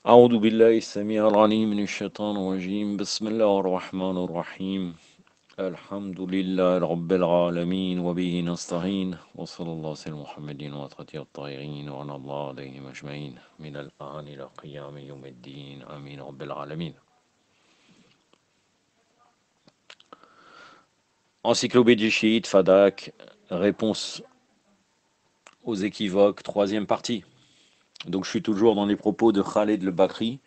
أعوذ بالله السميع العليم من الشيطان الرجيم بسم الله الرحمن الرحيم الحمد لله رب العالمين وبه نستعين وصلى الله على محمد وعلى الطاهرين وعلى الله عليهم أجمعين من الآن إلى قيام يوم الدين آمين رب العالمين. Encyclopédie chiite, Fadak, réponse aux équivoques, troisième partie. Donc je suis toujours dans les propos de Khaled le Bakri,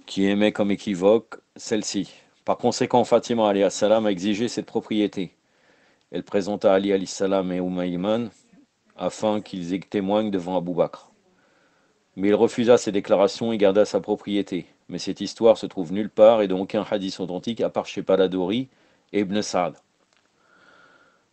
qui émet comme équivoque celle-ci. Par conséquent, Fatima alayhi salam a exigé cette propriété. Elle présenta Ali alayhi salam et Umayman afin qu'ils témoignent devant Abu Bakr. Mais il refusa ces déclarations et garda sa propriété. Mais cette histoire se trouve nulle part et dans aucun hadith authentique à part chez Paladori et Ibn Sa'd.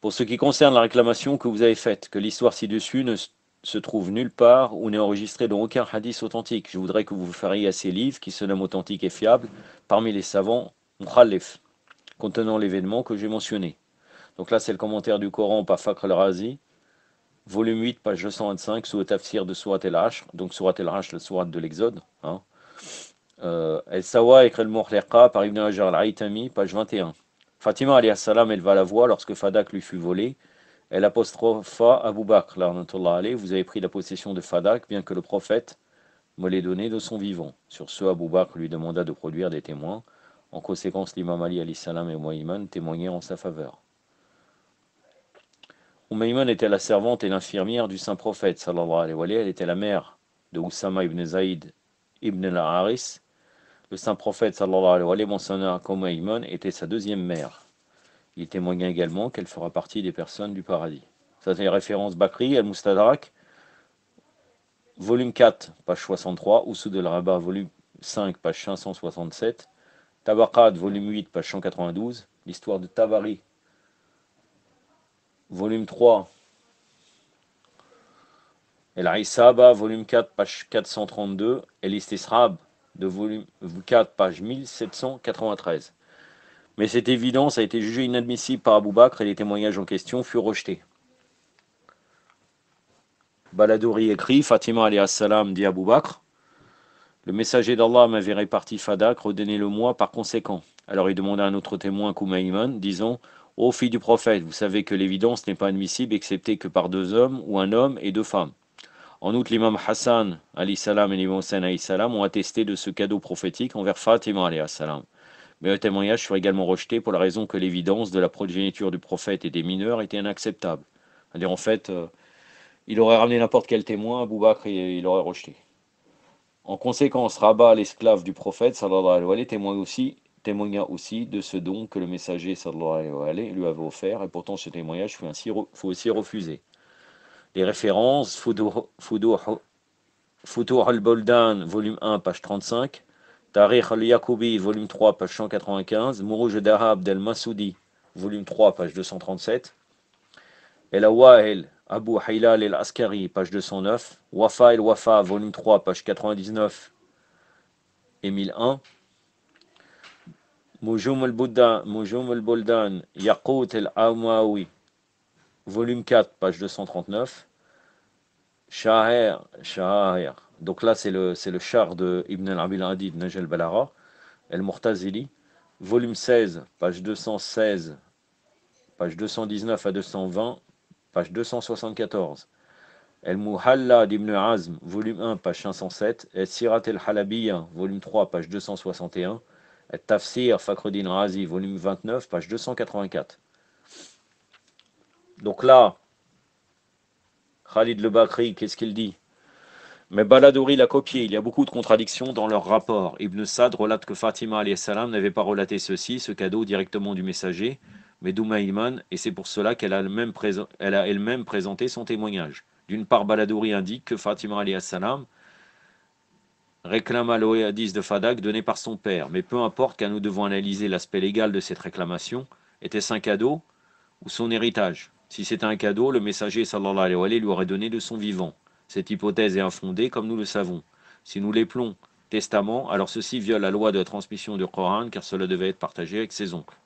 Pour ce qui concerne la réclamation que vous avez faite, que l'histoire ci-dessus ne se trouve nulle part ou n'est enregistrée dans aucun hadith authentique, je voudrais que vous vous fariez à ces livres qui se nomment authentiques et fiables parmi les savants Mukhalif, contenant l'événement que j'ai mentionné. Donc là, c'est le commentaire du Coran par Fakhr al-Razi, volume 8, page 225, sous le tafsir de Surat al-Ashr, donc Surat al-Ashr, la sourate de l'Exode. El-Sawa écrit le Muhliqa par Ibn Hajar al-Haytami, page 21. Fatima alayhi salam éleva la voix lorsque Fadak lui fut volé. Elle apostropha Abu Bakr, vous avez pris la possession de Fadak, bien que le prophète me l'ait donné de son vivant. Sur ce, Abu Bakr lui demanda de produire des témoins. En conséquence, l'imam Ali alayhi salam et Umayman témoignèrent en sa faveur. Umayman était la servante et l'infirmière du saint prophète, sallallahu alayhi wa sallam. Elle était la mère de Oussama ibn Zaïd ibn al-Haris. Le saint prophète, sallallahu alayhi wa sallam, mentionna qu'Umayman était sa deuxième mère. Il témoigna également qu'elle fera partie des personnes du paradis. Ça, c'est les références Bakri, Al-Mustadrak, volume 4, page 63, Ousoud al-Rabat, volume 5, page 567, Tabaqat, volume 8, page 192, l'histoire de Tabari, volume 3, El-Aïsaba, volume 4, page 432, et l'Istisrab, de volume 4, page 1793. Mais cette évidence a été jugée inadmissible par Abu Bakr et les témoignages en question furent rejetés. Baladouri écrit, Fatima alayhi salam dit Abu Bakr, le messager d'Allah m'avait réparti Fadak, redonnez-le-moi par conséquent. Alors il demanda à un autre témoin Koumaïman, disant, ô fille du prophète, vous savez que l'évidence n'est pas admissible excepté que par deux hommes ou un homme et deux femmes. En outre, l'imam Hassan alayhi salam et l'imam Hussein alayhi salam ont attesté de ce cadeau prophétique envers Fatima alayhi salam. Mais le témoignage fut également rejeté pour la raison que l'évidence de la progéniture du prophète et des mineurs était inacceptable. C'est-à-dire en fait, il aurait ramené n'importe quel témoin, Abu Bakr, et il aurait rejeté. En conséquence, Rabat, l'esclave du prophète, sallallahu alayhi wa sallam, témoigna aussi de ce don que le messager sallallahu alayhi wa sallam lui avait offert, et pourtant ce témoignage fut aussi refusé. Les références, Futuh al-Boldan, volume 1, page 35, Tarikh al-Yaqoubi, volume 3, page 195, Mourouj Dahab del-Masoudi, volume 3, page 237, El-Awahel, Abu Hilal el-Askari, page 209, Wafa el-Wafa, volume 3, page 99 et 1001, Moujoum al-Boldan, Yaqut el-Amawi, volume 4, page 239, Shaher, donc là c'est le char de Ibn al-Abil Adi de Najal Balara, El-Murtazili, volume 16, page 216, page 219 à 220, page 274. El-Muhalla d'Ibn Azm, volume 1, page 507. El-Sirat el-Halabiyya, volume 3, page 261. El-Tafsir Fakhruddin Razi, volume 29, page 284. Donc là, Khalid le Bakri, qu'est-ce qu'il dit? Mais Baladouri l'a copié, il y a beaucoup de contradictions dans leur rapport. Ibn Sa'd relate que Fatima alayhi salam n'avait pas relaté ce cadeau directement du messager, mais d'Umayman, et c'est pour cela qu'elle a elle-même présenté son témoignage. D'une part, Baladouri indique que Fatima alayhi salam réclama le hadith de Fadak donné par son père, mais peu importe car nous devons analyser l'aspect légal de cette réclamation. Était-ce un cadeau ou son héritage? Si c'était un cadeau, le messager sallallahu alayhi wa sallam lui aurait donné de son vivant. Cette hypothèse est infondée, comme nous le savons. Si nous l'appelons testament, alors ceci viole la loi de la transmission du Coran, car cela devait être partagé avec ses oncles.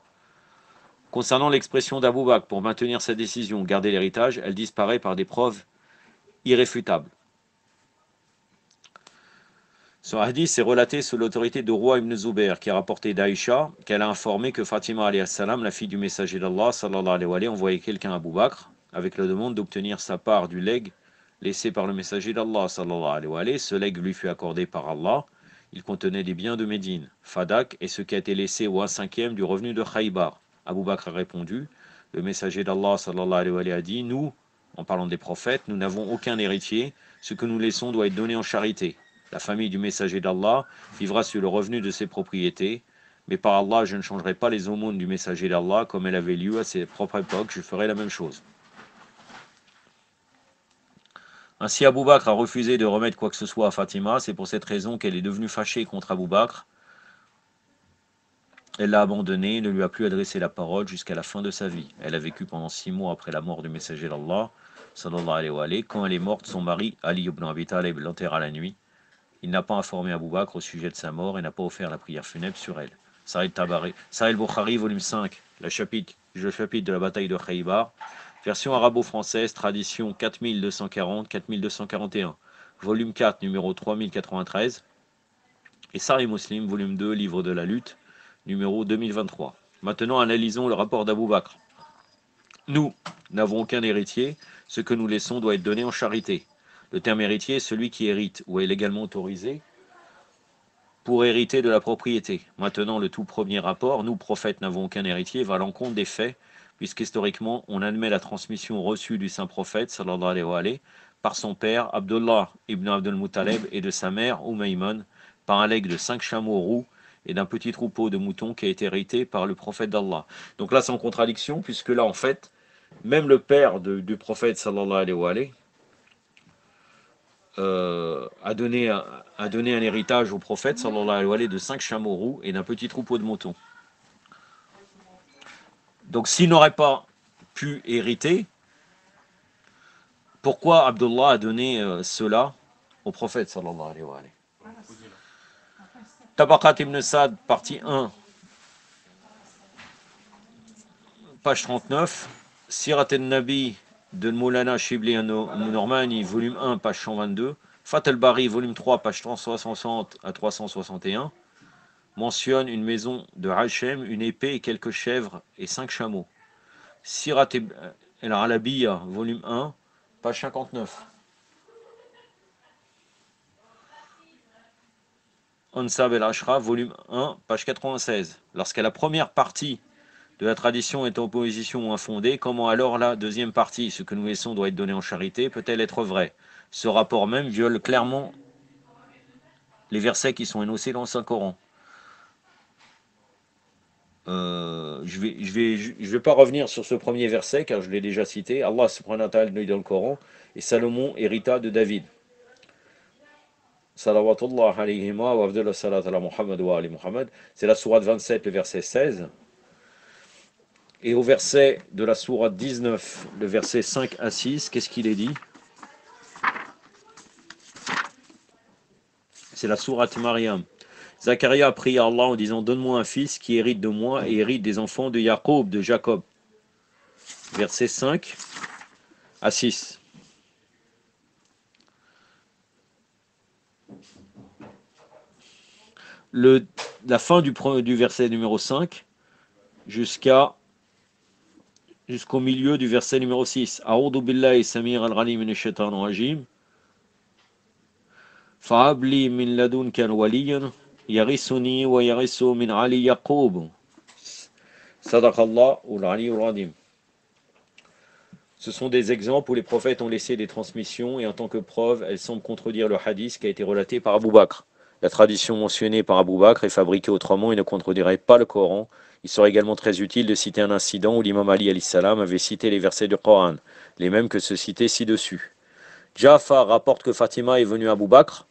Concernant l'expression d'Abou Bakr pour maintenir sa décision, garder l'héritage, elle disparaît par des preuves irréfutables. Ce hadith est relaté sous l'autorité de Roi ibn Zubair, qui a rapporté d'Aïcha qu'elle a informé que Fatima alayhi salam, la fille du messager d'Allah, sallallahu alayhi wa sallam, envoyait quelqu'un à Abu Bakr avec la demande d'obtenir sa part du legs laissé par le messager d'Allah, sallallahu alayhi wa sallam. Ce legs lui fut accordé par Allah. Il contenait des biens de Médine, Fadak, et ce qui a été laissé au 1/5 du revenu de Khaybar. Abu Bakr a répondu, le messager d'Allah, sallallahu alayhi wa sallam, a dit, nous, en parlant des prophètes, nous n'avons aucun héritier, ce que nous laissons doit être donné en charité. La famille du messager d'Allah vivra sur le revenu de ses propriétés, mais par Allah, je ne changerai pas les aumônes du messager d'Allah comme elle avait lieu à ses propres époques, je ferai la même chose. Ainsi, Abu Bakr a refusé de remettre quoi que ce soit à Fatima, c'est pour cette raison qu'elle est devenue fâchée contre Abu Bakr. Elle l'a abandonné et ne lui a plus adressé la parole jusqu'à la fin de sa vie. Elle a vécu pendant 6 mois après la mort du messager d'Allah, sallallahu alayhi wa sallam. Quand elle est morte, son mari, Ali ibn Abi Talib, l'enterra la nuit. Il n'a pas informé Abu Bakr au sujet de sa mort et n'a pas offert la prière funèbre sur elle. Sahih Bukhari, volume 5, le chapitre de la bataille de Khaybar, version arabo-française, tradition 4240-4241, volume 4, numéro 3093, et Sahih Muslim, volume 2, livre de la lutte, numéro 2023. Maintenant, analysons le rapport d'Abu Bakr. Nous n'avons aucun héritier, ce que nous laissons doit être donné en charité. Le terme héritier est celui qui hérite ou est légalement autorisé pour hériter de la propriété. Maintenant, le tout premier rapport, nous, prophètes, n'avons aucun héritier, va à l'encontre des faits, puisqu'historiquement, on admet la transmission reçue du saint prophète, sallallahu alayhi wa sallam, par son père, Abdullah ibn Abdul Muttalib, et de sa mère, Umayman, par un legs de 5 chameaux roux et d'un petit troupeau de moutons qui a été hérité par le prophète d'Allah. Donc là, c'est en contradiction, puisque là, en fait, même le père du prophète, sallallahu alayhi wa sallam, a donné un héritage au prophète sallallahu alayhi wa sallam de 5 chameaux roux et d'un petit troupeau de moutons. Donc s'il n'aurait pas pu hériter, pourquoi Abdullah a donné cela au prophète sallallahu alayhi wa sallam? Tabaqat ibn Sa'd, partie 1, page 39, Sirat al-Nabi de Moulana Shibli Normani, volume 1, page 122, Fath al-Bari, volume 3, page 360 à 361, mentionne une maison de Hachem, une épée et quelques chèvres et 5 chameaux. Sirat el-Arabiya, volume 1, page 59. Ansab el-Ashra, volume 1, page 96. Lorsque la première partie de la tradition est en opposition ou infondée, comment alors la deuxième partie, ce que nous laissons doit être donné en charité, peut-elle être vraie? Ce rapport même viole clairement les versets qui sont énoncés dans le Saint-Coran. Je vais pas revenir sur ce premier verset, car je l'ai déjà cité. Allah subhanahu wa ta'ala dit dans le Coran, et Salomon hérita de David. Salawatullah alayhima wa afdalus salat ala Muhammad wa ali Muhammad. C'est la sourate 27, le verset 16. Et au verset de la sourate 19, le verset 5 à 6, qu'est-ce qu'il est dit? C'est la sourate Maryam. Zacharia a prié à Allah en disant, donne-moi un fils qui hérite de moi et hérite des enfants de Jacob, Verset 5 à 6. La fin du verset numéro 5 jusqu'au milieu du verset numéro 6. A'udhu billahi samir al-ghalim minash shaitanir rajim. Fa'abli min ladunka waliyan yarisuni wa yarisu min ali Yaqub. Sadaqallah ul aliyyul azim. Ce sont des exemples où les prophètes ont laissé des transmissions et en tant que preuve, elles semblent contredire le hadith qui a été relaté par Abu Bakr. La tradition mentionnée par Abu Bakr est fabriquée autrement et ne contredirait pas le Coran. Il serait également très utile de citer un incident où l'imam Ali alayhi salam avait cité les versets du Coran, les mêmes que ceux cités ci-dessus. Ja'far rapporte que Fatima est venue à Abu Bakr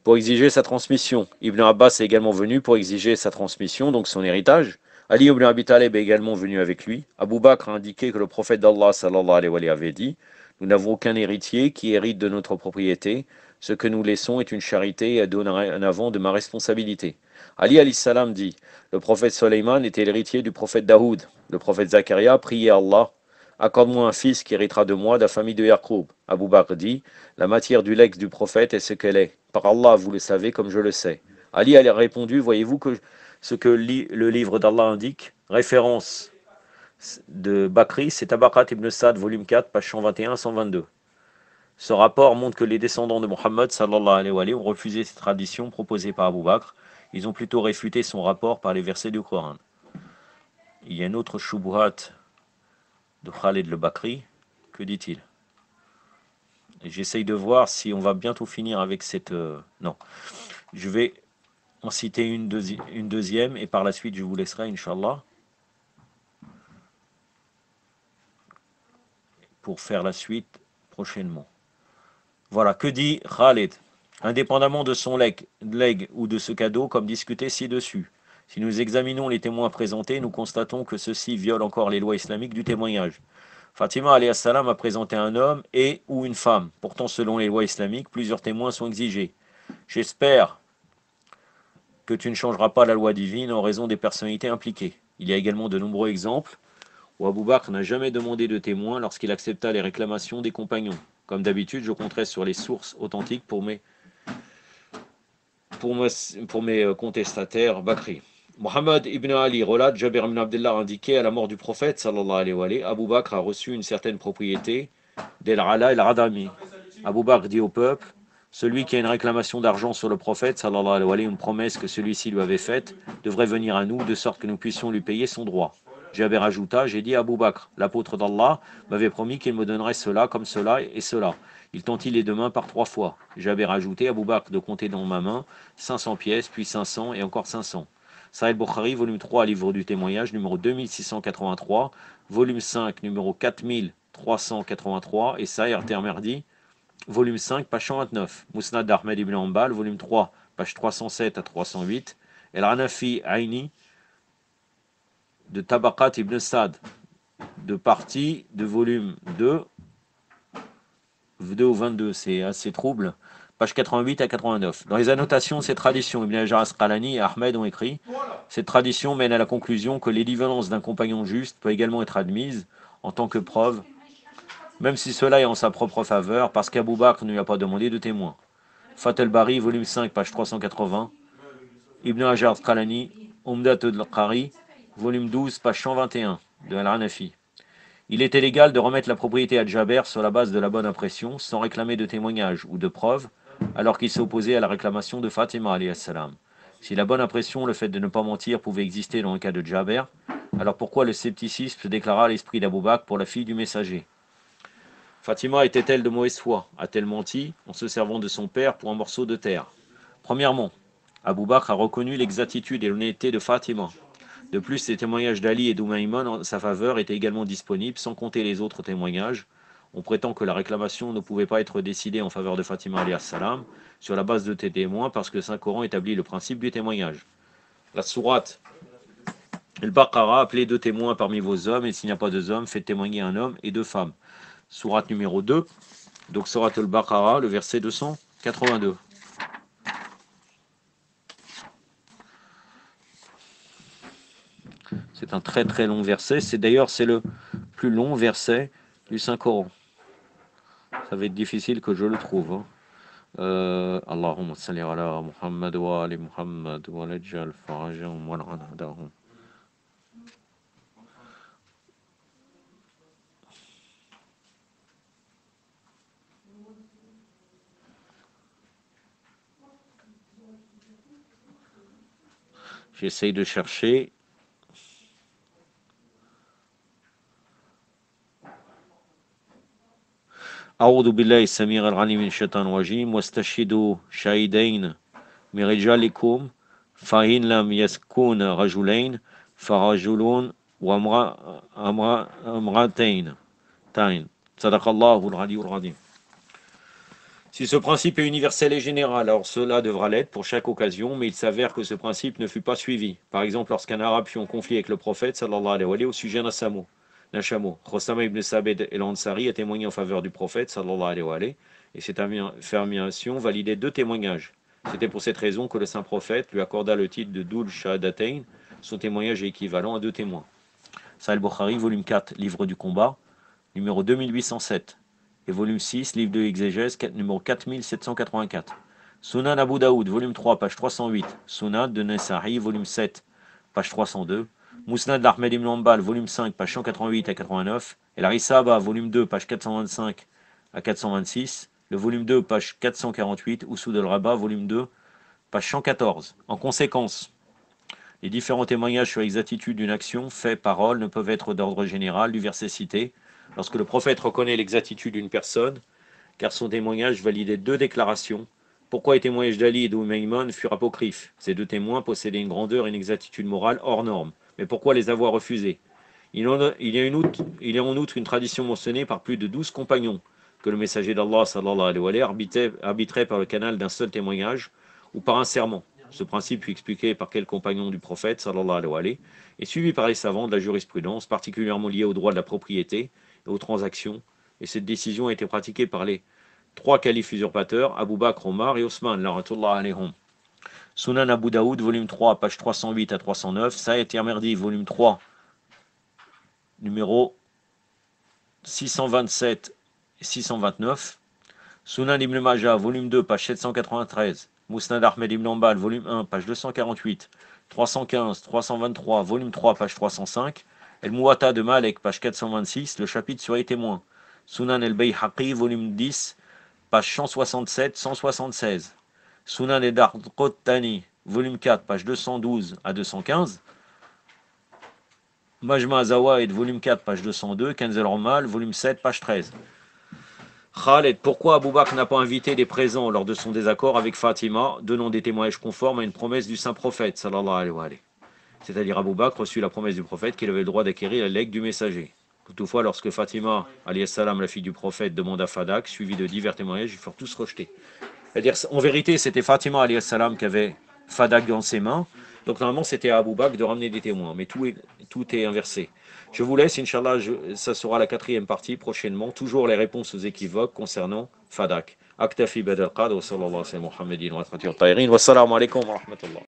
pour exiger sa transmission. Ibn Abbas est également venu pour exiger sa transmission, donc son héritage. Ali ibn Abi Talib est également venu avec lui. Abu Bakr a indiqué que le prophète d'Allah sallallahu alayhi wa sallam avait dit, nous n'avons aucun héritier qui hérite de notre propriété. Ce que nous laissons est une charité et dorénavant de ma responsabilité. Ali alayhi salam dit, le prophète Soleiman était l'héritier du prophète Daoud. Le prophète Zacharia priait Allah accorde-moi un fils qui héritera de moi, de la famille de Yaqub. Abu Bakr dit, la matière du legs du prophète est ce qu'elle est. Par Allah, vous le savez comme je le sais. Ali a répondu, voyez-vous que ce que le livre d'Allah indique, référence de Bakri, c'est Tabaqat ibn Sa'd, volume 4, page 121-122. Ce rapport montre que les descendants de Mohammed sallallahu alayhi wa sallam ont refusé ces traditions proposées par Abu Bakr. Ils ont plutôt réfuté son rapport par les versets du Coran. Il y a une autre shubuhat de Khalid le-Bakri. Que dit-il? J'essaye de voir si on va bientôt finir avec cette... Non. Je vais en citer une deuxième et par la suite je vous laisserai, Inch'Allah, pour faire la suite prochainement. Voilà, que dit Khalid? Indépendamment de son legs ou de ce cadeau, comme discuté ci-dessus. Si nous examinons les témoins présentés, nous constatons que ceux-ci violent encore les lois islamiques du témoignage. Fatima alayhi salam a présenté un homme et ou une femme. Pourtant, selon les lois islamiques, plusieurs témoins sont exigés. J'espère que tu ne changeras pas la loi divine en raison des personnalités impliquées. Il y a également de nombreux exemples où Abu Bakr n'a jamais demandé de témoins lorsqu'il accepta les réclamations des compagnons. Comme d'habitude, je compterai sur les sources authentiques pour mes contestataires Bakri. Mohammed ibn Ali relate, Jabir ibn Abdullah indiquait à la mort du prophète sallallahu alayhi wa sallam, Abu Bakr a reçu une certaine propriété d'El-Ala el-Radami. Abu Bakr dit au peuple, celui qui a une réclamation d'argent sur le prophète sallallahu alayhi wa sallam, une promesse que celui-ci lui avait faite, devrait venir à nous de sorte que nous puissions lui payer son droit. Jabir ajouta, j'ai dit à Abu Bakr, l'apôtre d'Allah m'avait promis qu'il me donnerait cela comme cela et cela. Il tendit les deux mains par 3 fois. Jabir ajouté, Abu Bakr de compter dans ma main 500 pièces, puis 500 et encore 500. Sahih Bukhari, volume 3, livre du témoignage, numéro 2683, volume 5, numéro 4383, et Sahih Termerdi, volume 5, page 129. Musnad Ahmed ibn Hanbal, volume 3, page 307 à 308. El Hanafi Aini, de Tabaqat ibn Sa'd, de partie de volume 2 ou 22, c'est assez trouble. Page 88 à 89. Dans les annotations de ces traditions, Ibn Hajar Asqalani et Ahmed ont écrit « Cette tradition mène à la conclusion que l'équivalence d'un compagnon juste peut également être admise en tant que preuve, même si cela est en sa propre faveur, parce qu'Abu Bakr ne lui a pas demandé de témoin. » Fath al-Bari, volume 5, page 380. Ibn Hajar Asqalani, Umdat al-Qari, volume 12, page 121, de Al-Hanafi. Il était légal de remettre la propriété à Jaber sur la base de la bonne impression, sans réclamer de témoignage ou de preuve, alors qu'il s'est opposé à la réclamation de Fatima alayhi salam. Si la bonne impression, le fait de ne pas mentir, pouvait exister dans le cas de Jaber, alors pourquoi le scepticisme se déclara à l'esprit d'Abu Bakr pour la fille du messager? Fatima était-elle de mauvaise foi? A-t-elle menti en se servant de son père pour un morceau de terre? Premièrement, Abu Bakr a reconnu l'exactitude et l'honnêteté de Fatima. De plus, les témoignages d'Ali et d'Umayman en sa faveur étaient également disponibles, sans compter les autres témoignages. On prétend que la réclamation ne pouvait pas être décidée en faveur de Fatima alayhi salam sur la base de tes témoins parce que le Saint-Coran établit le principe du témoignage. La sourate El-Baqara appelait 2 témoins parmi vos hommes et s'il n'y a pas 2 hommes, faites témoigner un homme et 2 femmes. Sourate numéro 2, donc sourate El-Baqara, le verset 282. C'est un très très long verset, c'est le plus long verset du Saint-Coran. Ça va être difficile que je le trouve. Allahumma salli ala Muhammad wa ali Muhammad wa lajjal farajahum wa l'anadahum. J'essaye de chercher. أعوذ بالله السميع العليم من الشيطان الرجيم واستشهدوا شهيدين من رجالكم فإن لم يكن رجلين فرجل وامرأتين صدق الله العلي العظيم. Si ce principe est universel et général, alors cela devra l'être pour chaque occasion, mais il s'avère que ce principe ne fut pas suivi. Par exemple, lorsqu'un arabe fut en conflit avec le prophète sallallahu alayhi wa sallam au sujet d'un chameau. Khossama ibn Sabed el-Ansari a témoigné en faveur du prophète sallallahu alayhi wa sallam, et cette affirmation validait 2 témoignages. C'était pour cette raison que le saint prophète lui accorda le titre de Dul Shahadatain. Son témoignage est équivalent à 2 témoins. Sahih Bukhari, volume 4, livre du combat, numéro 2807. Et volume 6, livre de exégèse, numéro 4784. Sunan Abu Daoud, volume 3, page 308. Sunan de Nasa'i, volume 7, page 302. Musnad d'Ahmed ibn Hanbal, volume 5, page 188 à 89. Et la Risaba, volume 2, page 425 à 426. Le volume 2, page 448. Usoud al-Rabah, volume 2, page 114. En conséquence, les différents témoignages sur l'exactitude d'une action, fait, parole, ne peuvent être d'ordre général du verset cité. Lorsque le prophète reconnaît l'exactitude d'une personne, car son témoignage validait deux déclarations. Pourquoi les témoignages d'Ali et d'Umaymon furent apocryphes? Ces deux témoins possédaient une grandeur et une exactitude morale hors norme. Mais pourquoi les avoir refusés? Il y a en outre une tradition mentionnée par plus de 12 compagnons que le messager d'Allah sallallahu alayhi wa sallam arbitrait par le canal d'un seul témoignage ou par un serment. Ce principe fut expliqué par quel compagnon du prophète sallallahu alayhi wa sallam et suivi par les savants de la jurisprudence, particulièrement liés au droit de la propriété et aux transactions, et cette décision a été pratiquée par les trois califes usurpateurs, Abu Bakr, Omar et Osman, la'ratullah alayhum. Sunan Abu Daoud, volume 3, page 308 à 309, Sa'id Tirmidhi, volume 3, numéro 627 et 629, Sunan Ibn Majah, volume 2, page 793, Musnad Ahmed Ibn Hanbal, volume 1, page 248, 315, 323, volume 3, page 305, El Muwatta de Malek, page 426, le chapitre sur les témoins, Sunan El Bayhaqi, volume 10, page 167, 176, Sunan El Darqutni, volume 4, page 212 à 215, Majma Zawaid, volume 4, page 202, Kenz al-Romal, volume 7, page 13. Khaled, pourquoi Abu Bakr n'a pas invité des présents lors de son désaccord avec Fatima, donnant des témoignages conformes à une promesse du saint prophète, sallallahu alayhi wa sallam. C'est-à-dire Abu Bakr reçut la promesse du prophète qu'il avait le droit d'acquérir la legs du messager. Toutefois, lorsque Fatima, alayhi salam, la fille du prophète, demanda Fadak, suivi de divers témoignages, ils furent tous rejetés. C'est-à-dire, en vérité, c'était Fatima, alayhi salam, qui avait Fadak dans ses mains. Donc normalement, c'était à Abu Bakr de ramener des témoins. Mais tout est inversé. Je vous laisse, Inch'Allah, ça sera la 4e partie prochainement. Toujours les réponses aux équivoques concernant Fadak. Aktafi Badal Qad wa sallallahu alayhi wa sallam Muhammadin wa Wassalamu alaikum wa rahmatullah.